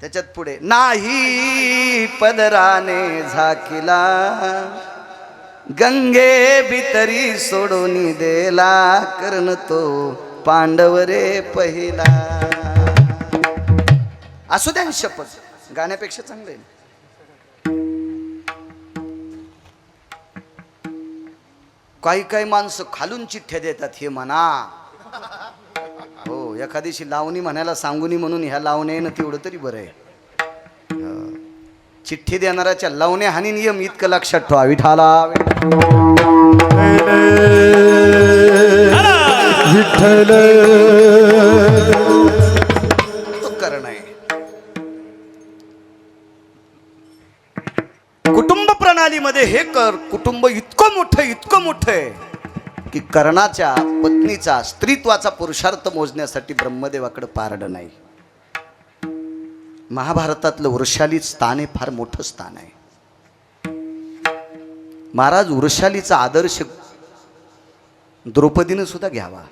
त्याच्यात पुढे नाही पदराने झाकिला गंगे बितरी सोडून देला कर्ण तो पांडव रे पहिला. असू द्या शपथ, गाण्यापेक्षा चांगलं आहे. काही काही माणसं खालून चिठ्ठ्या देतात हे म्हणा. हो, एखादीशी लावणी म्हणायला सांगूनी म्हणून ह्या लावण्यानं तेवढं तरी बरं आहे. चिठ्ठी देणाऱ्याच्या लावण्या हानी नियम इतकं लक्षात ठेवा. विठाला विठ्ठल तो कर्ण आहे. कुटुंब प्रणालीमध्ये हे कुटुंब इतकं मोठं आहे की कर्णाच्या पत्नीचा स्त्रीत्वाचा पुरुषार्थ मोजण्यासाठी ब्रह्मदेवाकडे पारडं नाही. महाभारतातलं वृषाली स्थान हे फार मोठं स्थान आहे. महाराज वृषालीचा आदर्श द्रौपदीनं सुद्धा घ्यावा.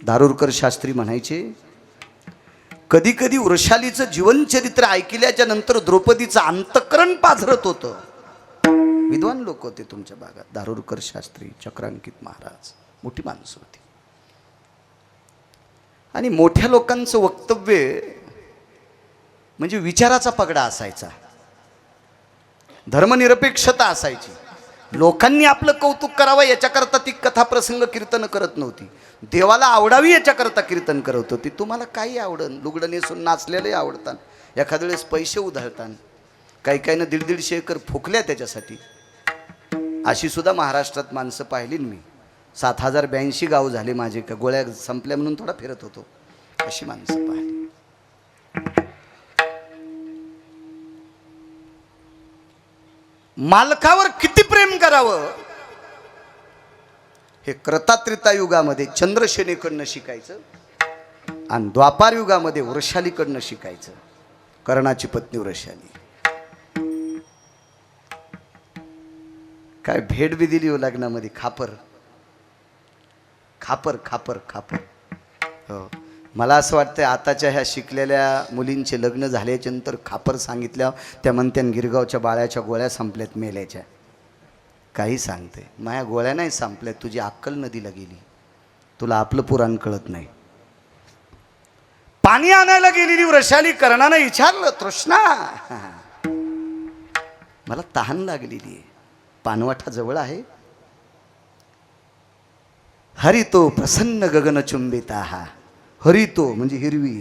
दारुरकर शास्त्री म्हणायचे, कधी कधी वृषालीचं जीवनचरित्र ऐकल्याच्या नंतर द्रौपदीचं अंतःकरण पाझरत होतं. विद्वान लोक होते तुमच्या भागात. दारुरकर शास्त्री, चक्रांकित महाराज, मोठी माणसं होती. आणि मोठ्या लोकांचं वक्तव्य म्हणजे विचाराचा पगडा असायचा, धर्मनिरपेक्षता असायची. लोकांनी आपलं कौतुक करावं याच्याकरता ती कथा प्रसंग कीर्तन करत नव्हती. देवाला आवडावी याच्याकरता कीर्तन करत होती. तुम्हाला काही आवडन, लुगडं नेसून नाचलेले आवडतात, एखाद्या वेळेस पैसे उधळतात, काही काहीनं 150-150 एकर फुकल्या त्याच्यासाठी. अशी सुद्धा महाराष्ट्रात माणसं पाहिली मी. 7082 गाव झाले माझे, का गोळ्या संपल्या म्हणून थोडा फिरत होतो, अशी माणसं पाहिली. मालकावर किती प्रेम करावं हे क्रतात्रेता युगामध्ये चंद्रसेनेकडनं शिकायचं आणि द्वापार युगामध्ये वृषालीकडनं शिकायचं. कर्णाची पत्नी वृषाली काय भेट बी दिली हो लग्नामध्ये. खापर खापर खापर खापर. हो, मला असं वाटतं आताच्या ह्या शिकलेल्या मुलींचे लग्न झाल्याच्या नंतर खापर सांगितल्यावर त्या म्हणत्यान गिरगावच्या बाळ्याच्या गोळ्या संपल्यात मेल्याच्या. काही सांगते, माझ्या गोळ्या नाही संपल्यात, तुझी अक्कल नदीला गेली, तुला आपलं पुराण कळत नाही. पाणी आणायला गेलेली वृषाली कर्णानं विचारलं, तृष्णा मला तहान लागलेली आहे, पानवाठा जवळ आहे? हरितो प्रसन्न गगनचुंबिता. हा हरितो म्हणजे हिरवी,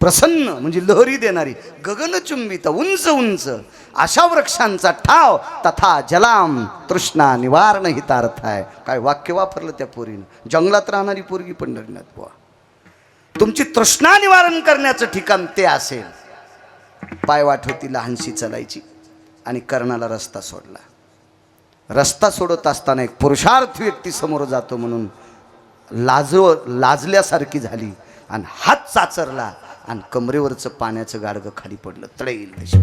प्रसन्न म्हणजे लहरी देणारी, गगनचुंबिता उंच उंच अशा वृक्षांचा ठाव तथा जलाम तृष्णा निवारण हितार्थ आहे. काय वाक्य वापरलं त्या पोरीनं. जंगलात राहणारी पोरगी पंढरीनाथ बुवा, तुमची तृष्णा निवारण करण्याचं ठिकाण ते असेल. पायवाट होती लहानशी चालायची आणि कर्णाला रस्ता सोडला. रस्ता सोडत असताना एक पुरुषार्थी व्यक्ती समोर जातो म्हणून लाजल्यासारखी झाली आणि हात चाचरला आणि कमरेवरचं पाण्याचं गाडगं खाली पडलं. तळेल तशी.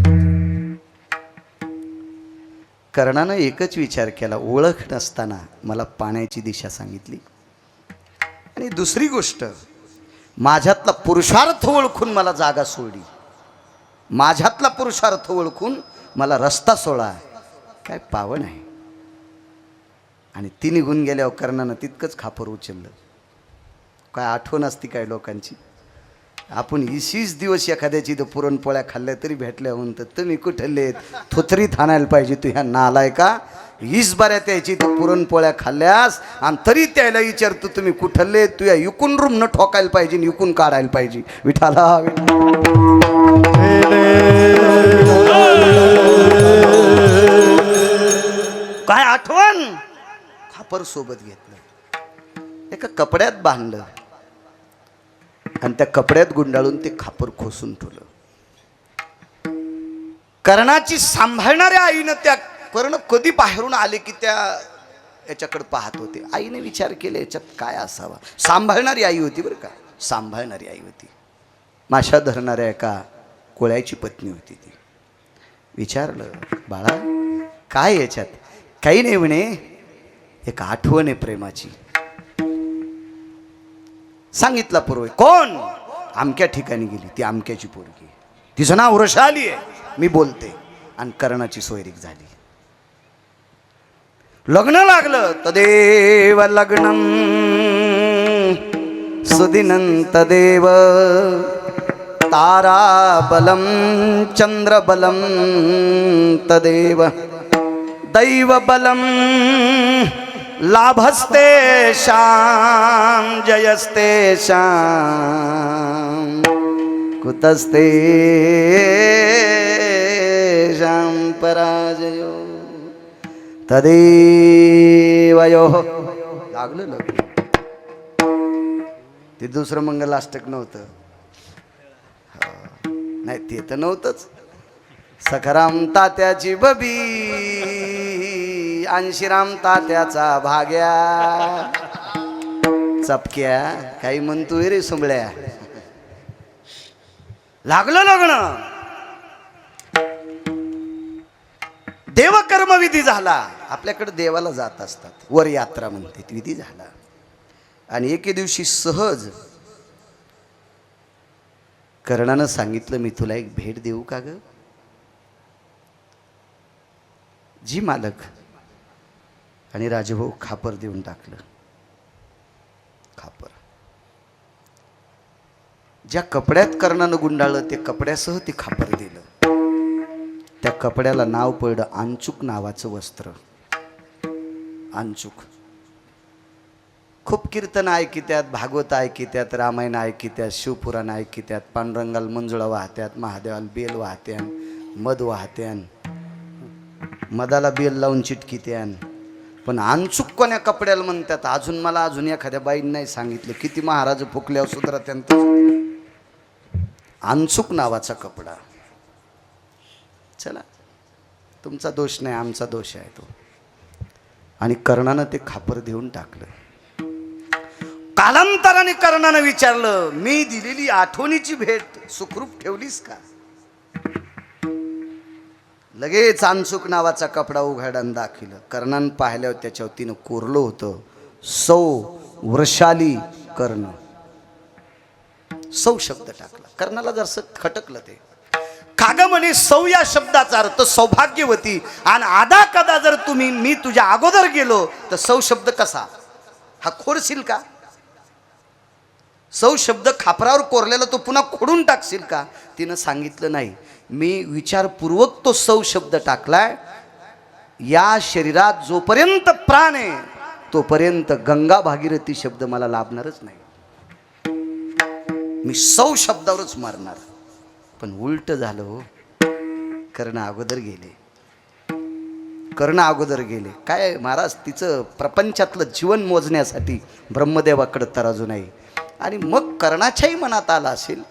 कर्णानं एकच विचार केला, ओळख नसताना मला पाण्याची दिशा सांगितली. आणि दुसरी गोष्ट, माझ्यातला पुरुषार्थ ओळखून मला जागा सोडली, माझ्यातला पुरुषार्थ ओळखून मला रस्ता सोडा. काय पावन आहे. आणि ती निघून गेल्यावर कर्णानं तितकंच खापर उचललं. काय आठवण असती काय लोकांची. आपण 20 दिवस एखाद्याची इथं पुरणपोळ्या खाल्ल्या तरी भेटल्या म्हणतं, तुम्ही कुठलेत, थोथरीत आणायला पाहिजे तू ह्या नालाय का. 20 बाऱ्या त्याची इथं पुरणपोळ्या खाल्ल्यास आणि तरी त्याला विचारतो तुम्ही कुठले, तू या इकून रूम न ठोकायला पाहिजे, इकून काढायला पाहिजे. विठाला काय आठवण. खापर सोबत घेतलं, एका कपड्यात बांधलं आणि त्या कपड्यात गुंडाळून ते खापर खोसून ठेवलं. कर्णाची सांभाळणाऱ्या आईनं त्या कर्ण कधी बाहेरून आले की त्या याच्याकडे पाहत होते. आईने विचार केला याच्यात काय असावा. सांभाळणारी आई होती बरं का, सांभाळणारी आई होती. माशा धरणाऱ्या एका कोळ्याची पत्नी होती ती. विचारलं, बाळा काय याच्यात? काही नाही म्हणे, एक आठवण आहे प्रेमाची. सांगितला पूर्वी. कोण? अमक्या ठिकाणी गेली, ती अमक्याची पोरगी, तिचं नाव वृषाली आहे. मी बोलते आणि कर्णाची सोयरीक झाली. लग्न लागलं. तदेव लग्नम सुदिनं तदेव ताराबलं चंद्रबलं तदेव दैवबलं लाभस्तेषां जयस्तेषां कुतस्तेषां पराजयो तदेवयोः. लागलं लग्न. ते दुसरं मंगलाष्टक नव्हतं, नाही ते तर नव्हतंच. सखाराम तात्याची बबी, अंशीराम तात्याचा भाग्या, चपक्या काही म्हणतोय रे सुंबळ्या. लागलं लग्न. देवकर्मविधी झाला. आपल्याकडे देवाला जात असतात, वर यात्रा म्हणते, विधी झाला. आणि एके दिवशी सहज कर्णानं सांगितलं, मी तुला एक भेट देऊ का ग? जी मालक. आणि राजभाऊ खापर देऊन टाकलं. खापर ज्या कपड्यात कर्णानं गुंडाळलं ते कपड्यासह ते खापर दिलं. त्या कपड्याला नाव पडलं अंचुक नावाचं वस्त्र. अंचुक. खूप कीर्तन ऐकित्यात, भागवत ऐकित्यात, रामायण ऐकित्यात, शिवपुराण ऐकित्यात, पांडुरंगाला मंजुळा वाहत्यात, महादेवाला बेल वाहत्यान, मध वाहत्यान, मधाला बेल लावून चिटकित्यान. पण अंचुक कोण्या कपड्याला म्हणतात अजून मला अजून एखाद्या बाईने नाही सांगितलं. किती महाराज फुकल्यावर सुद्धा त्यांचं अंचुक नावाचा कपडा. चला, तुमचा दोष नाही, आमचा दोष आहे तो. आणि कर्णानं ते खापर देऊन टाकलं. कालांतराने कर्णानं विचारलं, मी दिलेली आठवणीची भेट सुखरूप ठेवलीस का? लगेच अंचुक नावाचा कपडा उघडून दाखिलं. कर्णानं पाहिल्यावर त्याच्यावर तिनं कोरलं होतं, सौ वृषाली कर्ण. सौ शब्द टाकला. कर्णाला जरसं खटकलं ते. काग म्हणे सौ या शब्दाचा अर्थ सौभाग्यवती. आणि आदा कदा जर तुम्ही मी तुझ्या अगोदर गेलो तर सौ शब्द कसा हा खोडशील का? सौ शब्द खापरावर कोरलेला तो पुन्हा खोडून टाकशील का? तिनं सांगितलं नाही, मी विचारपूर्वक तो सौ शब्द टाकलाय. या शरीरात जोपर्यंत प्राण आहे तोपर्यंत गंगा भागीरथी शब्द मला लाभणारच नाही. मी सौ शब्दावरच मारणार. पण उलट झालं हो. कर्ण अगोदर गेले. कर्ण अगोदर गेले. काय महाराज, तिचं प्रपंचातलं जीवन मोजण्यासाठी ब्रह्मदेवाकडे तराजू नाही. आणि मग कर्णाच्याही मनात आलं असेल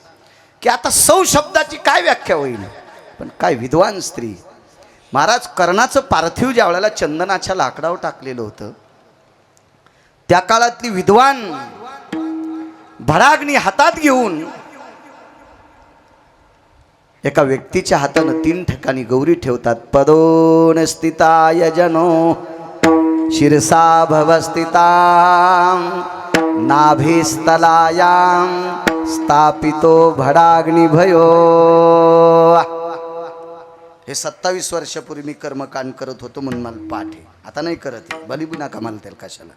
की आता सौ शब्दाची काय व्याख्या होईल. पण काय विद्वान स्त्री. महाराज, कर्णाचं पार्थिव ज्या वेळेला चंदनाच्या लाकडावर टाकलेलं होतं त्या काळातली विद्वान भडाग्नी हातात घेऊन एका व्यक्तीच्या हातानं 3 ठिकाणी गौरी ठेवतात. पदोन स्थिताय जनो शिरसा भवस्थितां नाभिस्थलायां स्थापितो भडाग्नी भयो. हे 27 वर्षापूर्वी मी कर्मकांड करत होतो म्हणून मला पाठ आहे. आता नाही करत आहे. भली बी नका मला त्याला कशाला.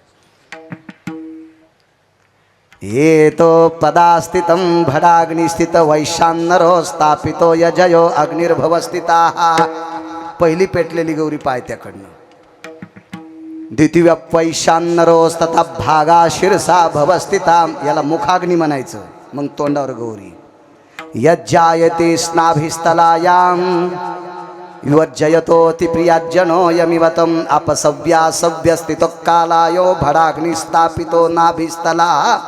येतो पदास्थितं भडाग्निस्थित वैशान्नरो स्थापितो यजयो अग्निर्भवस्थिताः. पहिली पेटलेली गौरी पायथ्याकडनं. द्वितीय वैशान्नरोस्तथा भागा शिरसा भवस्थिता. याला मुखाग्नी म्हणायचं. मग तोंडावर गौरी. यज्जायते स्नाभिस्थलायां युज्जयतोति प्रियाजनो यमिवतम अपसव्या सव्यस्थितो कालायो भडाग्नि स्थापितो नाभिस्थला.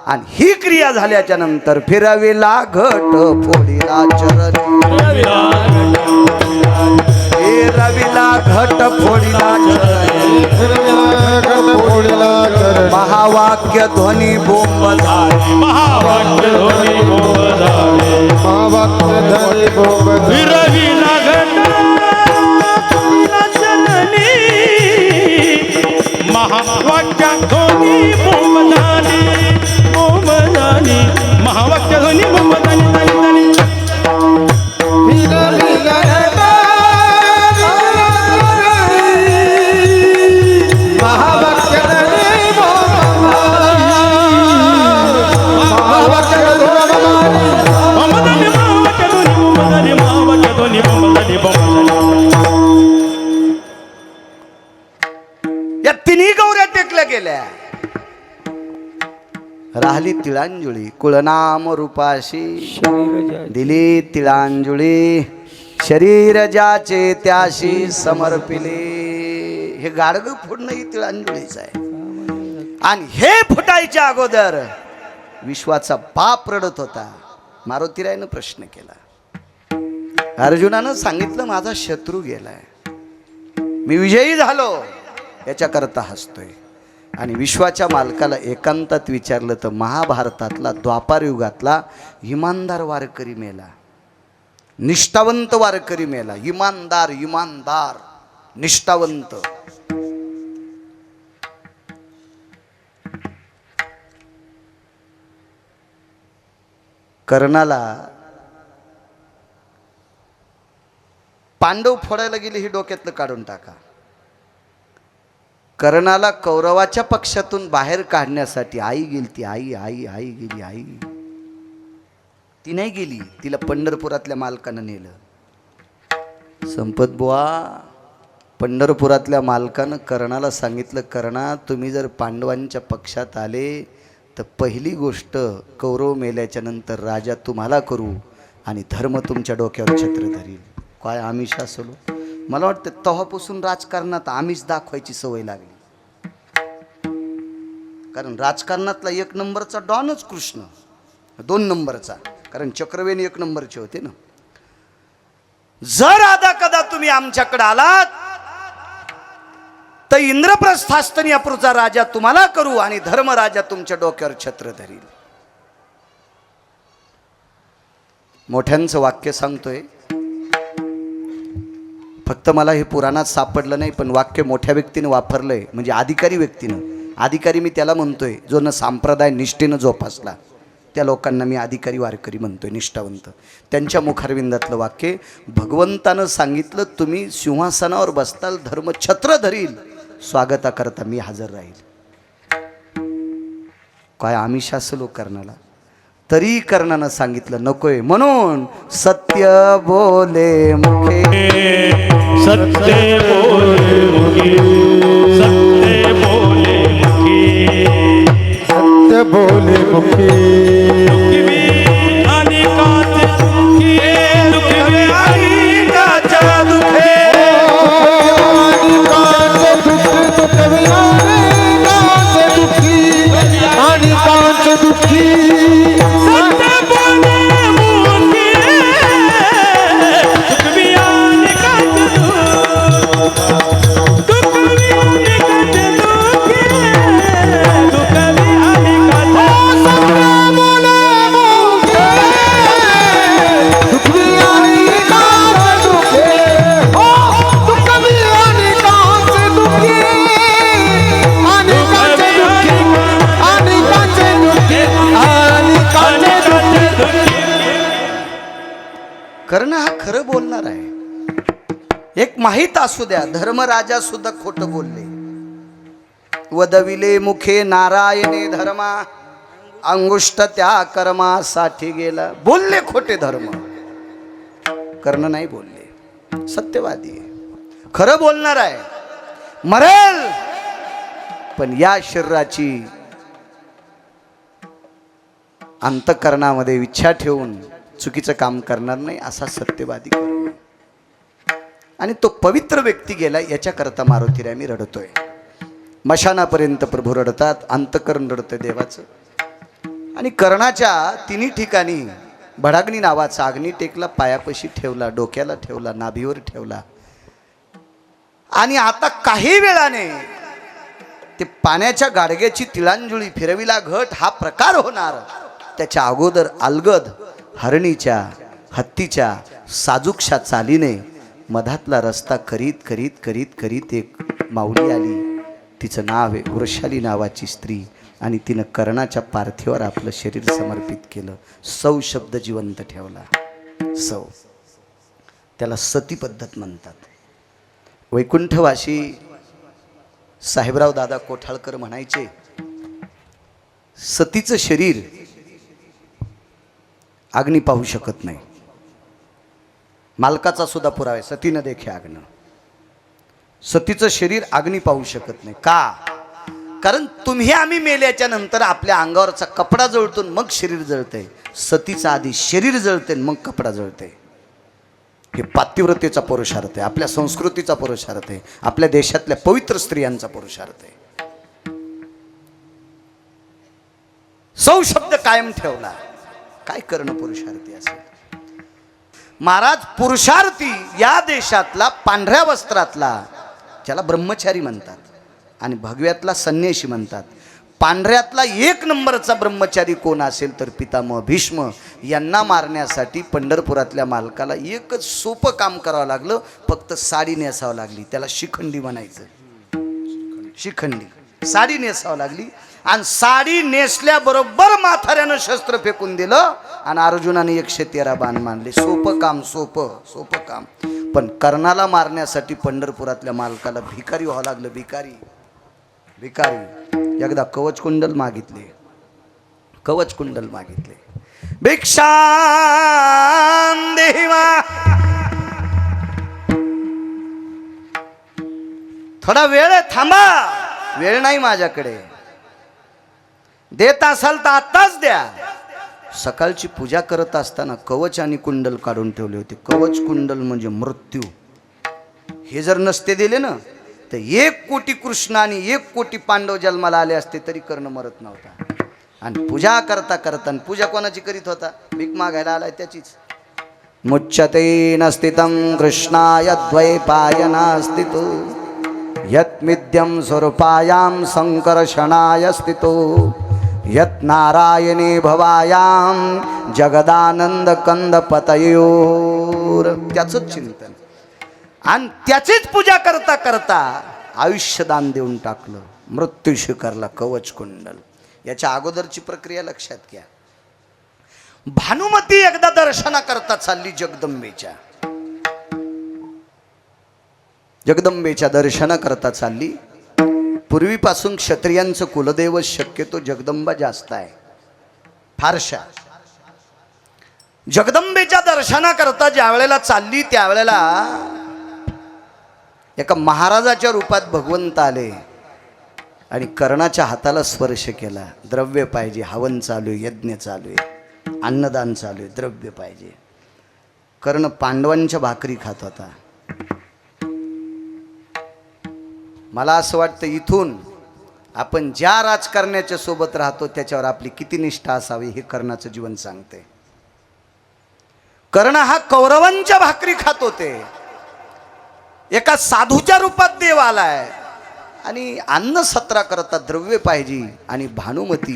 आणि ही क्रिया झाल्याच्या नंतर फिरविला घट फोडीला चरणी. रविला घट फोडीला चरणी. महावाक्य ध्वनी बोंब झाले. महावाक्य ध्वनी बोंब झाले. महावाक्य ध्वनी बोंब फिरविला घट जननी. महावाक्य ध्वनी बोंब झाले. बोंब झाले. महावाक्य महावाक्य ध्वनी बोंब धनी धनी धनी फिरवी घंटा महावाक्य ध्वनी बोंब महावाक्य ध्वनी बोंब धनी महावाक्य ध्वनी बोंब धनी महावाक्य ध्वनी बोंब धनी बोंब धनी या तिन्ही गौऱ्या टेकल्या गेल्या. राहिली तिळांजुळी कुळनाम रूपाशी दिली तिळांजुळी शरीर ज्याचे त्याशी समर्पिले. हे गाडग फुटणं ही तिळांजुळीच आहे. आणि हे फुटायच्या अगोदर विश्वाचा बाप रडत होता. मारुतीरायनं प्रश्न केला. अर्जुनानं सांगितलं माझा शत्रू गेलाय, मी विजयी झालो, याच्याकरता हसतोय. आणि विश्वाच्या मालकाला एकांतात विचारलं तर महाभारतातला द्वापार युगातला इमानदार वारकरी मेला, निष्ठावंत वारकरी मेला. इमानदार इमानदार निष्ठावंत. कर्णाला पांडव फोडायला गेले हे डोक्यातलं काढून टाका. कर्णाला कौरवाच्या पक्षातून बाहेर काढण्यासाठी आई गेली. ती आई आई आई गेली. आई ती नाही गेली, तिला पंढरपुरातल्या मालकानं नेलं. संपत बुवा, पंढरपुरातल्या मालकानं कर्णाला सांगितलं, कर्णा तुम्ही जर पांडवांच्या पक्षात आले तर पहिली गोष्ट कौरव मेल्याच्या नंतर राजा तुम्हाला करू आणि धर्म तुमच्या डोक्यावर छत्र धरील. काय आमिष असलो. मला वाटतं तेव्हापासून राजकारणात आमिष दाखवायची सवय लागली. कारण राजकारणातला एक नंबरचा डॉनच कृष्ण, 2 नंबरचा, कारण चक्रवेणी 1 नंबरचे होते ना. जर आदा कदा तुम्ही आमच्याकडे आलात तर इंद्रप्रस्थास्तनियापूरचा राजा तुम्हाला करू आणि धर्मराजा तुमच्या डोक्यावर छत्र धरील. मोठ्यांचं वाक्य सांगतोय, फक्त मला हे पुराणात सापडलं नाही, पण वाक्य मोठ्या व्यक्तीने वापरलंय, म्हणजे अधिकारी व्यक्तीनं. अधिकारी मी त्याला म्हणतोय जो न संप्रदाय निष्ठेनं जोपासला, त्या लोकांना मी अधिकारी वारकरी म्हणतोय, निष्ठावंत. त्यांच्या मुखारविंदातलं वाक्य, भगवंतानं सांगितलं तुम्ही सिंहासनावर बसताल, धर्म छत्र धरील, स्वागताकरता मी हजर राहील. काय आमिष असलो कर्णाला, तरी कर्णानं सांगितलं नकोय. म्हणून सत्य बोले मुखे, सत्य बोले मुखी, सत्य बोले मुखी, सत्य बोले मुखी आणि काचे दुखी, दुखी आणि काच्या दुखे, आणि कांच दुखी सत्य बोले मुखी, दुखी आणि काचे दुखी आणि काचे दुखी, दुखी आणि कर्ण हा खरं बोलणार आहे. एक माहीत असू द्या, धर्मराजा सुद्धा खोटं बोलले. वदविले मुखे नारायणे धर्मा, अंगुष्ट त्या कर्मासाठी गेला. बोलले खोटे धर्म, कर्ण नाही बोलले, सत्यवादी आहे, खरं बोलणार आहे. मरेल पण या शरीराची अंतःकरणामध्ये इच्छा ठेवून चुकीचं काम करणार नाही, असा सत्यवादी कर्ण. आणि तो पवित्र व्यक्ती गेला याच्याकरता मारुतीराय मी रडतोय. मशानापर्यंत प्रभू रडतात, अंतःकरण रडतंय देवाचं. आणि कर्णाच्या 3 ठिकाणी भडाग्नी नावाचा अग्नी टेकला, पायापाशी ठेवला, डोक्याला ठेवला, नाभीवर ठेवला. आणि आता काही वेळाने ते पाण्याच्या गाडग्याची तिळांजुळी फिरविला घट हा प्रकार होणार. त्याच्या अगोदर अलगद हरणीच्या हत्तीच्या साजूकशा चालीने मधातला रस्ता करीत करीत करीत करीत एक माऊली आली. तिचं नाव आहे वृषाली नावाची स्त्री. आणि तिनं कर्णाच्या पार्थिवावर आपलं शरीर समर्पित केलं. सौ शब्द जिवंत ठेवला. सौ, त्याला सती पद्धत म्हणतात. वैकुंठवासी साहेबराव दादा कोठाळकर म्हणायचे, सतीचं शरीर अग्नी पाहू शकत नाही. मालकाचा सुद्धा पुरावा आहे, सतीनं देखे अग्न. सतीचं शरीर अग्नी पाहू शकत नाही. का? कारण तुम्ही आम्ही मेल्याच्या नंतर आपल्या अंगावरचा कपडा जळतो, मग शरीर जळतंय. सतीचं आधी शरीर जळते मग कपडा जळते. हे पातिव्रतेचा पुरुषार्थ आहे, आपल्या संस्कृतीचा पुरुषार्थ आहे, आपल्या देशातल्या पवित्र स्त्रियांचा पुरुषार्थ आहे. सौ शब्द कायम ठेवला. काय करणं पुरुषार्थी असेल. महाराज पुरुषार्थी या देशातला पांढऱ्या वस्त्रातला, ज्याला ब्रह्मचारी म्हणतात, आणि भगव्यातला संन्यासी म्हणतात. पांढऱ्यातला एक नंबरचा ब्रह्मचारी कोण असेल तर पितामह भीष्म यांना मारण्यासाठी पंढरपुरातल्या मालकाला एकच सोपं काम करावं लागलं, फक्त साडी नेसावं लागली. त्याला शिखंडी म्हणायचं. शिखंडी साडी नेसावं लागली. आणि साडी नेसल्याबरोबर म्हाताऱ्यानं शस्त्र फेकून दिलं आणि अर्जुनाने 113 बाण मानले. सोपं काम, सोपं काम. पण कर्णाला मारण्यासाठी पंढरपुरातल्या मालकाला भिकारी व्हावं लागलं. भिकारी. एकदा कवच कुंडल मागितले. भिक्षा देवा, थोडा वेळ थांबा. वेळ नाही माझ्याकडे. देत असाल तर आत्ताच द्या. सकाळची पूजा करत असताना कवच आणि कुंडल काढून ठेवले होते. कवच कुंडल म्हणजे मृत्यू. हे जर नसते दिले ना तर 1 कोटी कृष्ण आणि 1 कोटी पांडव जन्माला आले असते तरी कर्ण मरत नव्हता. आणि पूजा करता करता, पूजा कोणाची करीत होता? भीक मागायला आलाय त्याचीच. मुच्यते नस्थितं कृष्णाय द्वैपायनास्थितो यत्मिद्यं स्वरूपायां संकर्षणाय स्थितो यत् नारायणे भवायां जगदानंद कंद पतयोर. त्याचंच चिंतन आणि त्याचीच पूजा करता करता आयुष्यदान देऊन टाकलं. मृत्यू स्वीकारला कवच कुंडल. याच्या अगोदरची प्रक्रिया लक्षात घ्या. भानुमती एकदा दर्शना करता चालली जगदंबेच्या दर्शना करता चालली. पूर्वीपासून क्षत्रियांचं कुलदैव शक्यतो जगदंबा जास्त आहे. फारशा जगदंबेच्या दर्शना करता ज्या वेळेला चालली त्यावेळेला एका महाराजाच्या रूपात भगवंत आले आणि कर्णाच्या हाताला स्पर्श केला. द्रव्य पाहिजे, हवन चालू आहे, यज्ञ चालू आहे, अन्नदान चालू आहे, द्रव्य पाहिजे. कर्ण पांडवांच्या भाकरी खात होता. मला असं वाटतं इथून आपण ज्या राजकारण्याच्या सोबत राहतो त्याच्यावर आपली किती निष्ठा असावी हे कर्णाचं जीवन सांगते. कर्ण हा कौरवांच्या भाकरी खात होते. एका साधूच्या रूपात देव आलाय आणि अन्न सत्रा करता द्रव्य पाहिजे. आणि भानुमती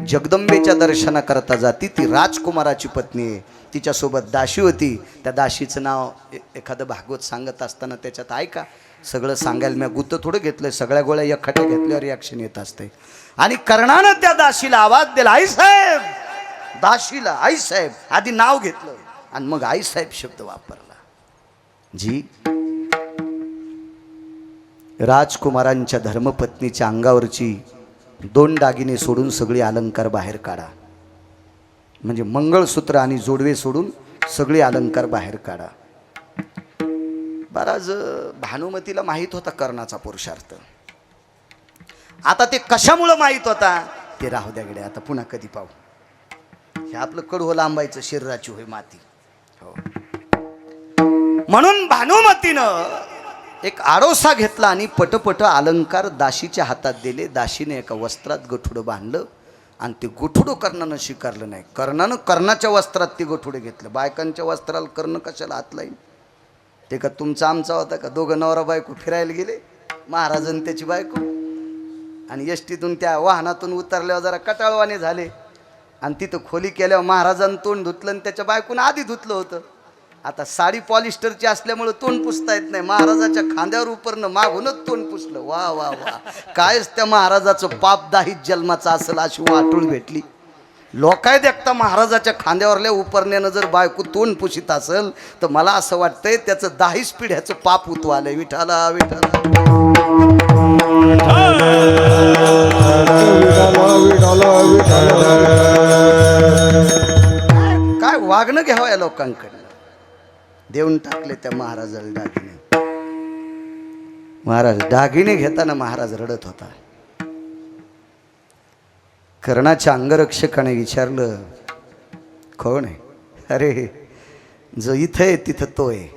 जगदंबेच्या दर्शना करता जाती. ती राजकुमाराची पत्नी आहे. तिच्यासोबत दाशी होती. त्या दाशीचं नाव एखादं भागवत सांगत असताना त्याच्यात ऐका. सगळं सांगायला मी गुत्त थोडं घेतलंय. सगळ्या गोळ्या एकखट्या घेतल्यावर रिॲक्शन येत असते. आणि कर्णानं त्या दाशीला आवाज दिला, आई साहेब. दाशीला आई साहेब आधी नाव घेतलं आणि मग आई साहेब शब्द वापरला. जी राजकुमारांच्या धर्मपत्नीच्या अंगावरची 2 दागिने सोडून सगळे अलंकार बाहेर काढा. म्हणजे मंगळसूत्र आणि जोडवे सोडून सगळे अलंकार बाहेर काढा. बराच भानुमतीला माहीत होता कर्णाचा पुरुषार्थ. आता ते कशामुळं माहीत होता ते राहू द्या गड्या, आता पुन्हा कधी पाहू. हे आपलं कडवं लांबायचं शरीराची होय माती. हो. म्हणून भानुमतीनं एक आडोसा घेतला आणि पटपट अलंकार दाशीच्या हातात दिले. दाशीने एका वस्त्रात गठुडं बांधलं आणि ते गठुडं कर्णानं स्वीकारलं नाही. कर्णानं कर्णाच्या वस्त्रात ते गठुडं घेतलं. बायकांच्या वस्त्राला कर्ण कशाला हात लाईन? ते का तुमचा आमचा होता का? दोघं नवरा बायको फिरायला गेले, महाराजन त्याची बायको, आणि एसटीतून त्या वाहनातून उतरल्यावर जरा कटाळवाने झाले आणि तिथं खोली केल्यावर महाराजांनी तोंड धुतलं आणि त्याच्या बायकोनं आधी धुतलं होतं. आता साडी पॉलिस्टरची असल्यामुळे तोंड पुसता येत नाही. महाराजाच्या खांद्यावर उपरनं मागूनच तोंड पुसलं. वा वा वा, कायच त्या महाराजाचं पाप दाहित जन्माचं असेल अशी वाटून भेटली. लोकाय देखता महाराजाच्या खांद्यावरल्या उपरण्यानं जर बायको तोंड पुशीत असेल तर मला असं वाटतंय त्याचं 10 पिढ्याचं पाप उतवालंय. विठाला विठाला. काय वागणं घ्यावं या लोकांकडनं. देऊन टाकले त्या महाराजाला दागिने. महाराज दागिने घेताना महाराज रडत होता. कर्णाच्या अंगरक्षकाने विचारलं, कोण आहे? अरे जो इथं आहे तिथं तो आहे.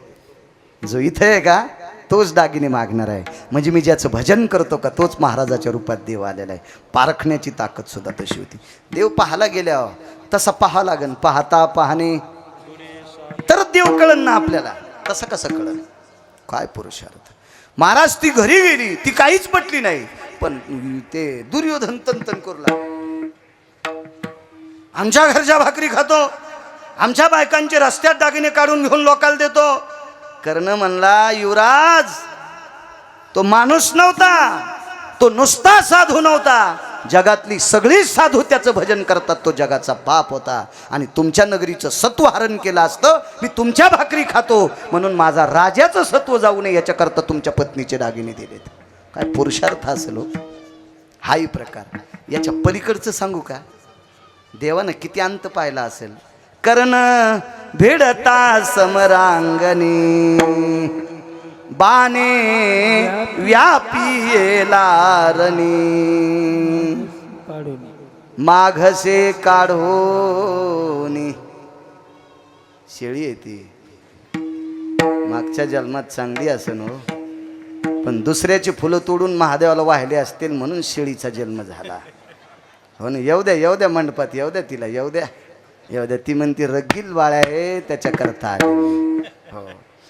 जो इथं आहे का तोच दागिने मागणार आहे. म्हणजे मी ज्याचं भजन करतो का तोच महाराजाच्या रूपात देव आलेला आहे. पारखण्याची ताकद सुद्धा तशी होती. देव पाहायला गेल्यावर तसा पाहा लागन. पाहता पाहणे तर देव कळन ना आपल्याला. तसं कसं कळन? काय पुरुषार्थ. महाराज ती घरी गेली, ती काहीच पटली नाही. पण ते दुर्योधन तंतन करू लागला. आमच्या घरच्या भाकरी खातो, आमच्या बायकांचे रस्त्यात दागिने काढून घेऊन लोकांना देतो. कर्ण म्हणला, युवराज तो माणूस नव्हता, तो नुसता साधू नव्हता. जगातली सगळी साधू त्याचं भजन करतात. तो जगाचा बाप होता. आणि तुमच्या नगरीचं सत्व हरण केलं असतं. मी तुमच्या भाकरी खातो म्हणून माझा राजाचं सत्व जाऊ नये याच्याकरता तुमच्या पत्नीचे दागिने दिलेत. काय पुरुषार्थ असेल हो हाही प्रकार. याच्या पलीकडचं सांगू का? देवानं किती अंत पाहिला असेल. कर्ण भिडता समरांगणी, बाणे व्यापी लारणी, माघसे काढोनी. शेळी येते मागच्या जन्मात चांगली असेल हो, पण दुसऱ्याची फुलं तोडून महादेवाला वाहिले असतील म्हणून शेळीचा जन्म झाला. हो ना. येऊ द्या मंडपात, येऊ द्या तिला, येऊ द्या. ती म्हणती रगील बाळ्या आहे त्याच्याकरता आली. हो.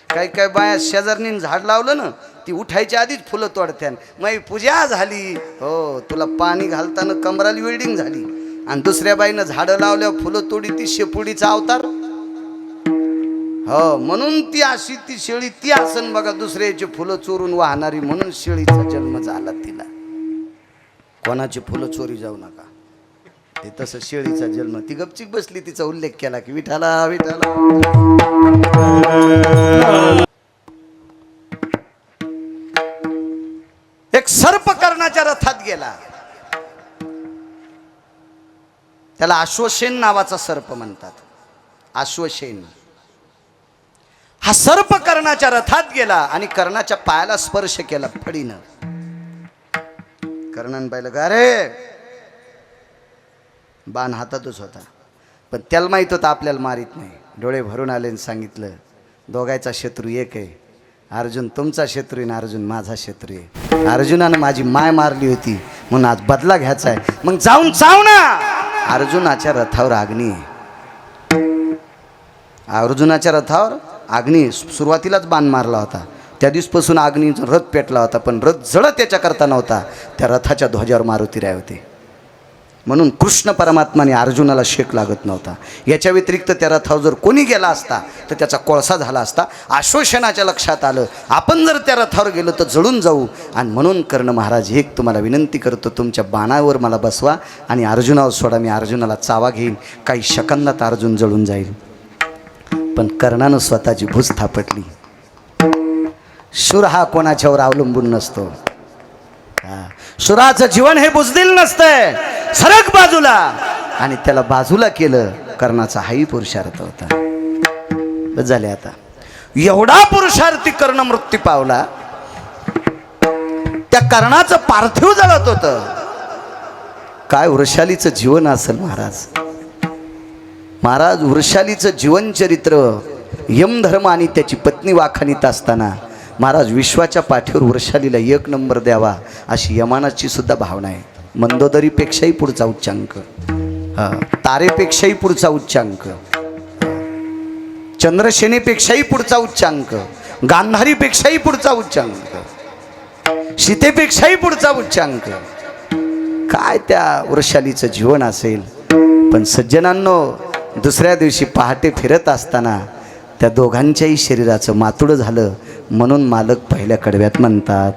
काही बाया शेजारनीन झाड लावलं ना, ती उठायच्या आधीच फुलं तोडत्यान. मग पूजा झाली. हो, तुला पाणी घालताना कमराली वेल्डिंग झाली. आणि दुसऱ्या बाईनं झाडं लावल्यावर फुलं तोडी, ती शेपुडीचा अवतार. हो, म्हणून ती अशी ती शेळी ती असन बघा, दुसऱ्याची फुलं चोरून वाहणारी. म्हणून शेळीचा जन्म झाला तिला. कोणाची फुलं चोरी जाऊ नका. ते तसं शेळीचा जन्म. ती गपचिक बसली, तिचा उल्लेख केला की विठाला विठाला. एक सर्प कर्णाच्या रथात गेला. त्याला अश्वसेन नावाचा सर्प म्हणतात. अश्वसेन हा सर्प कर्णाच्या रथात गेला आणि कर्णाच्या पायाला स्पर्श केला फडीनं. कर्णाने पाहिलं का रे, बाण हातातच होता. पण त्याला माहित होतं आपल्याला मारित नाही. डोळे भरून आले आणि सांगितलं, दोघायचा शत्रू एक आहे. अर्जुन तुमचा शत्रू आहे ना अर्जुन माझा शत्रू आहे. अर्जुनानं माझी माय मारली होती म्हणून आज बदला घ्यायचा आहे. मग जाऊन चाव ना. अर्जुनाच्या रथावर अग्नी आहे. अर्जुनाच्या रथावर अग्नी. सुरुवातीलाच बाण मारला होता, त्या दिवसपासून अग्नीचा रथ पेटला होता. पण रथ जळत त्याच्याकरता नव्हता, त्या रथाच्या ध्वजावर मारुती राय होते. म्हणून कृष्ण परमात्माने अर्जुनाला शेक लागत नव्हता. याच्या व्यतिरिक्त त्या रथावर जर कोणी गेला असता तर त्याचा कोळसा झाला असता. आश्वासनाच्या लक्षात आलं आपण जर त्या रथावर गेलो तर जळून जाऊ. आणि म्हणून कर्ण महाराज एक तुम्हाला विनंती करतो, तुमच्या बाणावर मला बसवा आणि अर्जुनावर सोडा. मी अर्जुनाला चावा घेईन. काही सेकंदात अर्जुन जळून जाईल. पण कर्णानं स्वतःची भूज थापटली. शूर हा कोणाच्यावर अवलंबून नसतो. सुराचं जीवन हे बुजदिल नसतंय. सरक बाजूला. आणि त्याला बाजूला केलं. कर्णाचा हाही पुरुषार्थ होता. बस झाले आता. एवढा पुरुषार्थी कर्ण मृत्यू पावला. त्या कर्णाचं पार्थिव जळत होतं. काय वृषालीचं जीवन असेल महाराज. महाराज वृषालीचं जीवनचरित्र यमधर्म आणि त्याची पत्नी वाखाणीत असताना महाराज विश्वाच्या पाठीवर वृषालीला 1 नंबर द्यावा अशी यमानाची सुद्धा भावना आहे. मंदोदरीपेक्षाही पुढचा उच्चांक, तारेपेक्षाही पुढचा उच्चांक, चंद्रसेनेपेक्षाही पुढचा उच्चांक, गांधारीपेक्षाही पुढचा उच्चांक, सीतेपेक्षाही पुढचा उच्चांक. काय त्या वृषालीचं जीवन असेल. पण सज्जनांनो, दुसऱ्या दिवशी पहाटे फिरत असताना त्या दोघांच्याही शरीराचं मातुडं झालं म्हणून मालक पहिल्या कडव्यात म्हणतात